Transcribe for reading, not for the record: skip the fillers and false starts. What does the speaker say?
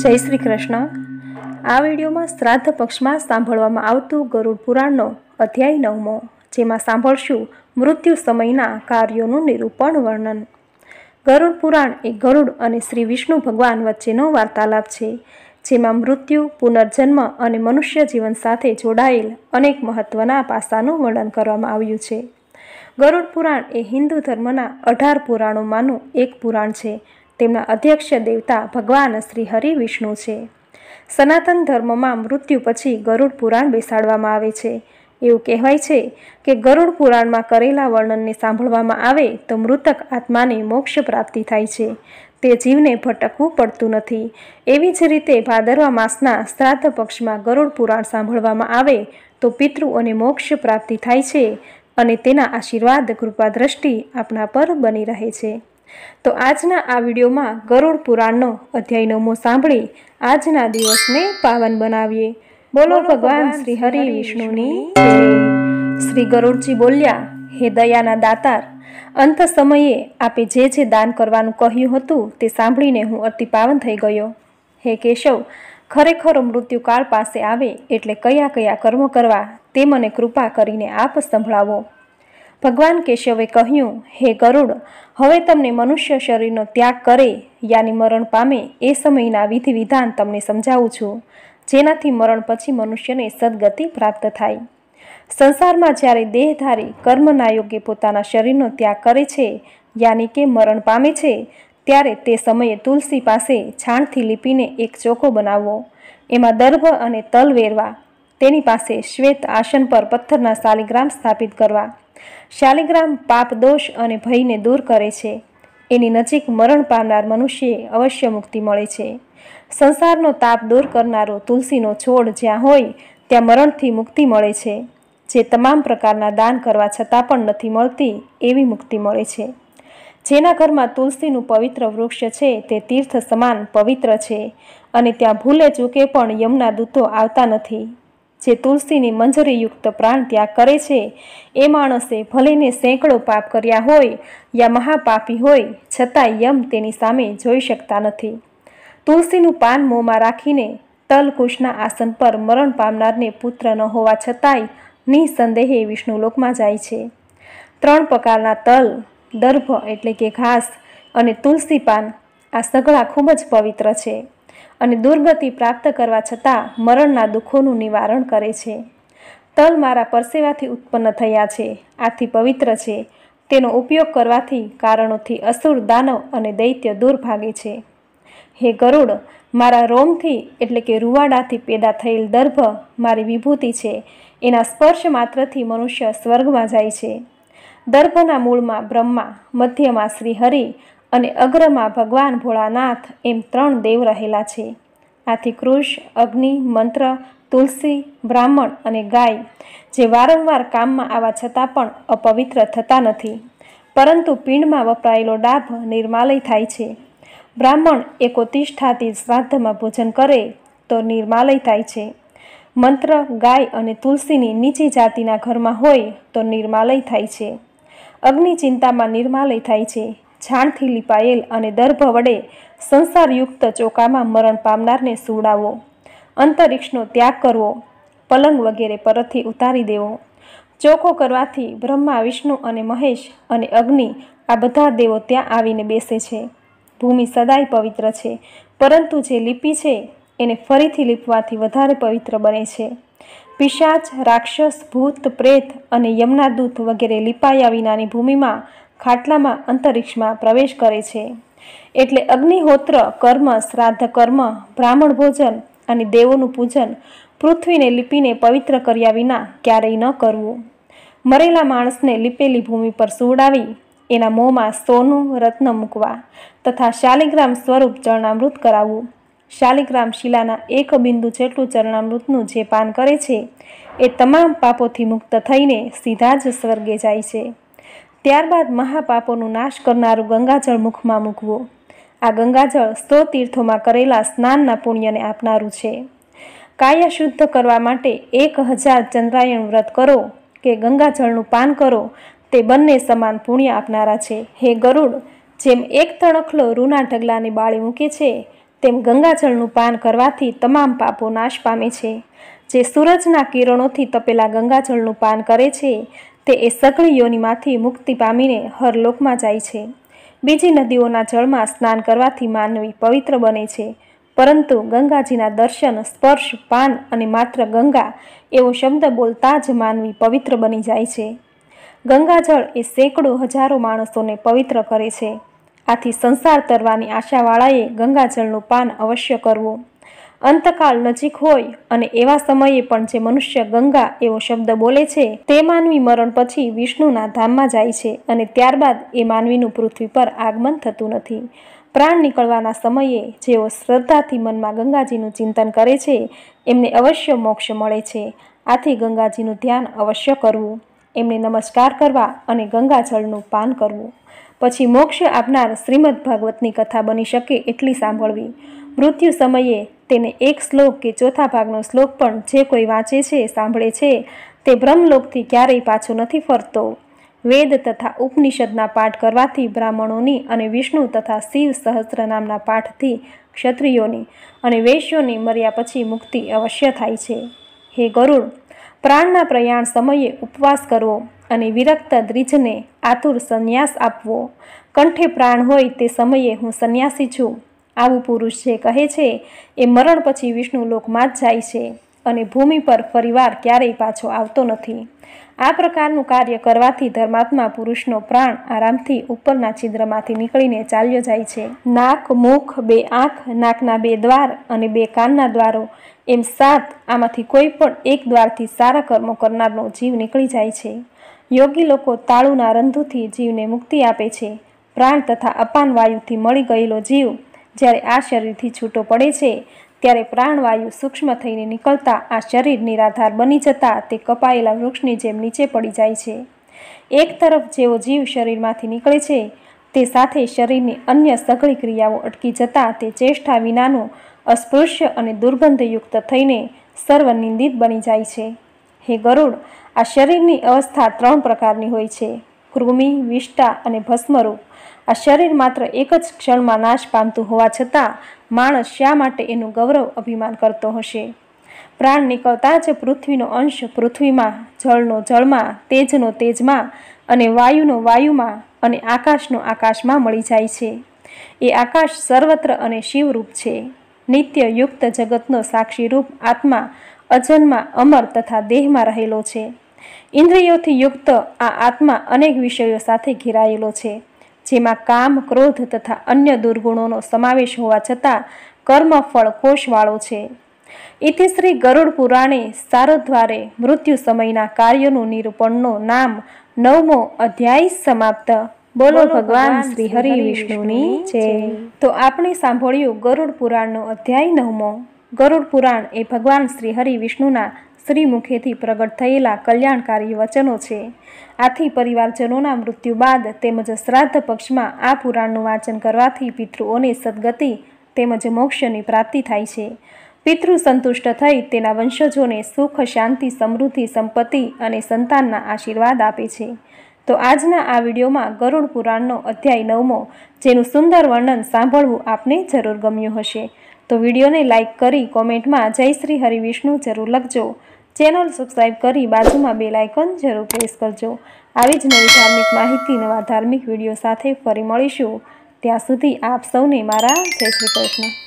જય શ્રી કૃષ્ણ। આ વિડીયોમાં શ્રાદ્ધ પક્ષમાં સાંભળવામાં આવતું ગરુડ પુરાણનો અધ્યાય 9મો, જેમાં સાંભળશું મૃત્યુ સમયના કાર્યોનું નિરૂપણ વર્ણન। ગરુડ પુરાણ એ ગરુડ અને શ્રી વિષ્ણુ ભગવાન વચ્ચેનો વાર્તાલાપ છે, જેમાં મૃત્યુ, પુનર્જન્મ અને મનુષ્ય જીવન સાથે જોડાયેલ અનેક મહત્વના પાસાનું વર્ણન કરવામાં આવ્યું છે। ગરુડ પુરાણ એ હિન્દુ ધર્મના 18 પુરાણોમાંનું એક પુરાણ છે। તેમના અધ્યક્ષ દેવતા ભગવાન શ્રી હરિ વિષ્ણુ છે। સનાતન ધર્મમાં મૃત્યુ પછી ગરુડ પુરાણ બેસાડવામાં આવે છે। એવું કહેવાય છે કે ગરુડ પુરાણમાં કરેલા વર્ણનને સાંભળવામાં આવે તો મૃતક આત્માને મોક્ષ પ્રાપ્તિ થાય છે, તે જીવને ભટકવું પડતું નથી। એવી જ રીતે ભાદરવા માસના શ્રાદ્ધ પક્ષમાં ગરુડ પુરાણ સાંભળવામાં આવે તો પિતૃઓને મોક્ષ પ્રાપ્તિ થાય છે અને તેના આશીર્વાદ કૃપા દ્રષ્ટિ આપણા પર બની રહે છે। તો આજના આ વિડીયોમાં ગરુડ પુરાણનો અધ્યાય 9મો સાંભળી આજના દિવસને પાવન બનાવીએ। બોલો ભગવાન શ્રી હરિ વિષ્ણુની જય। શ્રી ગરુડજી બોલ્યા, હે દયાના દાતાર, અંત સમયે આપે જે દાન કરવાનું કહ્યું હતું તે સાંભળીને હું અતિ પાવન થઈ ગયો। હે કેશવ, ખરેખર મૃત્યુકાળ પાસે આવે એટલે કયા કયા કર્મો કરવા તે મને કૃપા કરીને આપ સંભળાવો। ભગવાન કેશવે કહ્યું, હે ગરુડ, હવે તમને મનુષ્ય શરીરનો ત્યાગ કરે યાની મરણ પામે એ સમયના વિધિ વિધાન તમને સમજાવું છું, જેનાથી મરણ પછી મનુષ્યને સદગતિ પ્રાપ્ત થાય। સંસારમાં જ્યારે દેહધારી કર્મના યોગ્ય પોતાના શરીરનો ત્યાગ કરે છે યાની કે મરણ પામે છે, ત્યારે તે સમયે તુલસી પાસે છાણથી લીપીને એક ચોકો બનાવવો, એમાં દર્ભ અને તલ વેરવા, તેની પાસે શ્વેત આસન પર પથ્થરના શાલિગ્રામ સ્થાપિત કરવા। શાલિગ્રામ પાપ દોષ અને ભયને દૂર કરે છે। એની નજીક મરણ પામનાર મનુષ્યએ અવશ્ય મુક્તિ મળે છે। સંસારનો તાપ દૂર કરનારો તુલસીનો છોડ જ્યાં હોય ત્યાં મરણથી મુક્તિ મળે છે। જે તમામ પ્રકારના દાન કરવા છતાં પણ નથી મળતી એવી મુક્તિ મળે છે। જેના ઘરમાં તુલસીનું પવિત્ર વૃક્ષ છે તે તીર્થ સમાન પવિત્ર છે અને ત્યાં ભૂલે ચૂકે પણ યમના દૂતો આવતા નથી। જે તુલસીની મંજરીયુક્ત પ્રાણ ત્યાગ કરે છે એ માણસે ભલેને સેંકડો પાપ કર્યા હોય યા મહાપાપી હોય, છતાં યમ તેની સામે જોઈ શકતા નથી। તુલસીનું પાન મોંમાં રાખીને તલકુશના આસન પર મરણ પામનારને પુત્ર ન હોવા છતાંય નિસંદેહે વિષ્ણુલોકમાં જાય છે। 3 પ્રકારના તલ, દર્ભ એટલે કે ઘાસ અને તુલસી પાન આ સઘળા ખૂબ જ પવિત્ર છે અને દુર્ગતિ પ્રાપ્ત કરવા છતાં મરણના દુઃખોનું નિવારણ કરે છે। તલ મારા પરસેવાથી ઉત્પન્ન થયા છે, આથી પવિત્ર છે। તેનો ઉપયોગ કરવાથી કારણોથી અસુર, દાનવ અને દૈત્ય દૂર ભાગે છે। હે ગરુડ, મારા રોમથી એટલે કે રૂવાડાથી પેદા થયેલ દર્ભ મારી વિભૂતિ છે। એના સ્પર્શ માત્રથી મનુષ્ય સ્વર્ગમાં જાય છે। દર્ભના મૂળમાં બ્રહ્મા, મધ્યમાં શ્રી હરિ અને અગ્રમાં ભગવાન ભોળાનાથ એમ 3 દેવ રહેલા છે। આથી કૃષ, અગ્નિ, મંત્ર, તુલસી, બ્રાહ્મણ અને ગાય જે વારંવાર કામમાં આવવા છતાં પણ અપવિત્ર થતા નથી, પરંતુ પિંડમાં વપરાયેલો ડાભ નિર્માલય થાય છે। બ્રાહ્મણ એકોતિષ્ઠાથી શ્રાદ્ધમાં ભોજન કરે તો નિર્માલય થાય છે। મંત્ર, ગાય અને તુલસીની નીચી જાતિના ઘરમાં હોય તો નિર્માલય થાય છે। અગ્નિ ચિંતામાં નિર્માલય થાય છે। છાણથી લીપાયેલ અને દર્ભ વડે સંસારયુક્ત ચોકામાં મરણ પામનારને સુવડાવવો, અંતરિક્ષનો ત્યાગ કરવો, પલંગ વગેરે પરથી ઉતારી દેવો। ચોખ્ખો કરવાથી બ્રહ્મા, વિષ્ણુ અને મહેશ અને અગ્નિ આ બધા દેવો ત્યાં આવીને બેસે છે। ભૂમિ સદાય પવિત્ર છે, પરંતુ જે લીપી છે એને ફરીથી લીપવાથી વધારે પવિત્ર બને છે। પિશાચ, રાક્ષસ, ભૂત, પ્રેત અને યમના દૂત વગેરે લીપાયા વિનાની ભૂમિમાં, ખાટલામાં, અંતરિક્ષમાં પ્રવેશ કરે છે। એટલે અગ્નિહોત્ર કર્મ, શ્રાદ્ધ કર્મ, બ્રાહ્મણ ભોજન અને દેવોનું પૂજન પૃથ્વીને લીપીને પવિત્ર કર્યા વિના ક્યારેય ન કરવું। મરેલા માણસને લીપેલી ભૂમિ પર સુવડાવી એના મોંમાં સોનું, રત્ન મૂકવા તથા શાલિગ્રામ સ્વરૂપ ચરણામૃત કરાવવું। શાલિગ્રામ શિલાના 1 બિંદુ જેટલું ચરણામૃતનું જે પાન કરે છે એ તમામ પાપોથી મુક્ત થઈને સીધા જ સ્વર્ગે જાય છે। ત્યારબાદ મહાપાપોનું નાશ કરનારું ગંગાજળ મુખમાં મૂકવું। આ ગંગાજળ 100 તીર્થોમાં કરેલા સ્નાનના પુણ્યને આપનારું છે। કાયા શુદ્ધ કરવા માટે 1000 ચંદ્રાયણ વ્રત કરો કે ગંગાજળનું પાન કરો, તે બંને સમાન પુણ્ય આપનારા છે। હે ગરુડ, જેમ એક તણખલો રૂના ઢગલાને બાળી મૂકે છે તેમ ગંગાજળનું પાન કરવાથી તમામ પાપો નાશ પામે છે. જે સૂરજના કિરણોથી તપેલા ગંગાજળનું પાન કરે છે તે એ સઘળી યોનિમાંથી મુક્તિ પામીને હરલોકમાં જાય છે. બીજી નદીઓના જળમાં સ્નાન કરવાથી માનવી પવિત્ર બને છે, પરંતુ ગંગાજીના દર્શન, સ્પર્શ, પાન અને માત્ર ગંગા એવો શબ્દ બોલતા જ માનવી પવિત્ર બની જાય છે. ગંગાજળ એ સેંકડો હજારો માણસોને પવિત્ર કરે છે. આથી સંસાર તરવાની આશાવાળાએ ગંગાજળનું પાન અવશ્ય કરવું. અંતકાળ નજીક હોય અને એવા સમયે પણ જે મનુષ્ય ગંગા એવો શબ્દ બોલે છે તે માનવી મરણ પછી વિષ્ણુના ધામમાં જાય છે અને ત્યારબાદ એ માનવીનું પૃથ્વી પર આગમન થતું નથી. પ્રાણ નીકળવાના સમયે જેઓ શ્રદ્ધાથી મનમાં ગંગાજીનું ચિંતન કરે છે એમને અવશ્ય મોક્ષ મળે છે. આથી ગંગાજીનું ધ્યાન અવશ્ય કરવું, એમને નમસ્કાર કરવા અને ગંગાજળનું પાન કરવું. પછી મોક્ષ આપનાર શ્રીમદ ભાગવતની કથા બની શકે એટલી સાંભળવી. મૃત્યુ સમયે તેને એક શ્લોક કે ચોથા ભાગનો શ્લોક પણ જે કોઈ વાંચે છે, સાંભળે છે તે બ્રહ્મલોકથી ક્યારેય પાછો નથી ફરતો. વેદ તથા ઉપનિષદના પાઠ કરવાથી બ્રાહ્મણોની અને વિષ્ણુ તથા શિવ સહસ્ત્ર નામના પાઠથી ક્ષત્રિયોની અને વૈશ્યોની મર્યા પછી મુક્તિ અવશ્ય થાય છે. હે ગરુડ, પ્રાણના પ્રયાણ સમયે ઉપવાસ કરવો અને વિરક્ત દ્વિજને આતુર સંન્યાસ આપવો. કંઠે પ્રાણ હોય તે સમયે હું સંન્યાસી છું આવું પુરુષ જે કહે છે એ મરણ પછી વિષ્ણુ લોકમાં જ જાય છે અને ભૂમિ પર ફરીવાર ક્યારેય પાછો આવતો નથી. આ પ્રકારનું કાર્ય કરવાથી ધર્માત્મા પુરુષનો પ્રાણ આરામથી ઉપરના છિદ્રમાંથી નીકળીને ચાલ્યો જાય છે. નાક, મુખ, 2 આંખ, નાકના 2 દ્વાર અને 2 કાનના દ્વારો એમ 7, આમાંથી કોઈ પણ એક દ્વારથી સારા કર્મો કરનારનો જીવ નીકળી જાય છે. યોગી લોકો તાળુના રંધુથી જીવને મુક્તિ આપે છે. પ્રાણ તથા અપાન વાયુથી મળી ગયેલો જીવ જ્યારે આ શરીરથી છૂટો પડે છે ત્યારે પ્રાણવાયુ સૂક્ષ્મ થઈને નીકળતા આ શરીર નિરાધાર બની જતા તે કપાયેલા વૃક્ષની જેમ નીચે પડી જાય છે. એક તરફ જેવો જીવ શરીરમાંથી નીકળે છે તે સાથે શરીરની અન્ય સઘળી ક્રિયાઓ અટકી જતા તે ચેષ્ટા વિનાનું અસ્પૃશ્ય અને દુર્ગંધયુક્ત થઈને સર્વનિંદિત બની જાય છે. હે ગરુડ, આ શરીરની અવસ્થા 3 પ્રકારની હોય છે: કૃમિ, વિષ્ટા અને ભસ્મરૂપ. આ શરીર માત્ર એક જ ક્ષણમાં નાશ પામતું હોવા છતાં માણસ શા માટે એનું ગૌરવ અભિમાન કરતો હશે? પ્રાણ નીકળતા જ પૃથ્વીનો અંશ પૃથ્વીમાં, જળનો જળમાં, તેજનો તેજમાં અને વાયુનો વાયુમાં અને આકાશનો આકાશમાં મળી જાય છે. એ આકાશ સર્વત્ર અને શિવરૂપ છે. નિત્ય યુક્ત જગતનો સાક્ષી રૂપ આત્મા અજન્મા, અમર તથા દેહમાં રહેલો છે. ઇન્દ્રિયોથી યુક્ત આ આત્મા અનેક વિષયો સાથે ઘેરાયેલો છે, જેમાં કામ, ક્રોધ તથા અન્ય દુર્ગુણોનો સમાવેશ હોવા છતાં કર્મફળ કોષવાળો છે. ઇતિ શ્રી ગરુડ પુરાણે સારોદ્વારે મૃત્યુ સમયના કાર્યોનું નિરૂપણનો નામ 9મો અધ્યાય સમાપ્ત. બોલો ભગવાન શ્રી હરિ વિષ્ણુની જય. તો આપણે સાંભળ્યું ગરુડ પુરાણનો અધ્યાય 9મો. ગરુડ પુરાણ એ ભગવાન શ્રી હરિ વિષ્ણુના શ્રી મુખેથી પ્રગટ થયેલા કલ્યાણકારી વચનો છે. આથી પરિવારજનોના મૃત્યુ બાદ તેમજ શ્રાદ્ધ પક્ષમાં આ પુરાણનું વાંચન કરવાથી પિતૃઓને સદગતિ તેમજ મોક્ષની પ્રાપ્તિ થાય છે. પિતૃ સંતુષ્ટ થઈ તેના વંશજોને સુખ, શાંતિ, સમૃદ્ધિ, સંપત્તિ અને સંતાનના આશીર્વાદ આપે છે. તો આજના આ વિડીયોમાં ગરુડ પુરાણનો અધ્યાય 9મો, જેનું સુંદર વર્ણન સાંભળવું આપને જરૂર ગમ્યું હશે. તો વિડીયોને લાઇક કરી કોમેન્ટમાં જય શ્રી હરિવિષ્ણુ જરૂર લખજો. ચેનલ સબસ્ક્રાઈબ કરી બાજુમાં બેલ આઇકોન જરૂર પ્રેસ કરજો. આવી જ નવી ધાર્મિક માહિતી, નવા ધાર્મિક વિડીયો સાથે ફરી મળીશું. ત્યાં સુધી આપ સૌને મારા જય શ્રી કૃષ્ણ.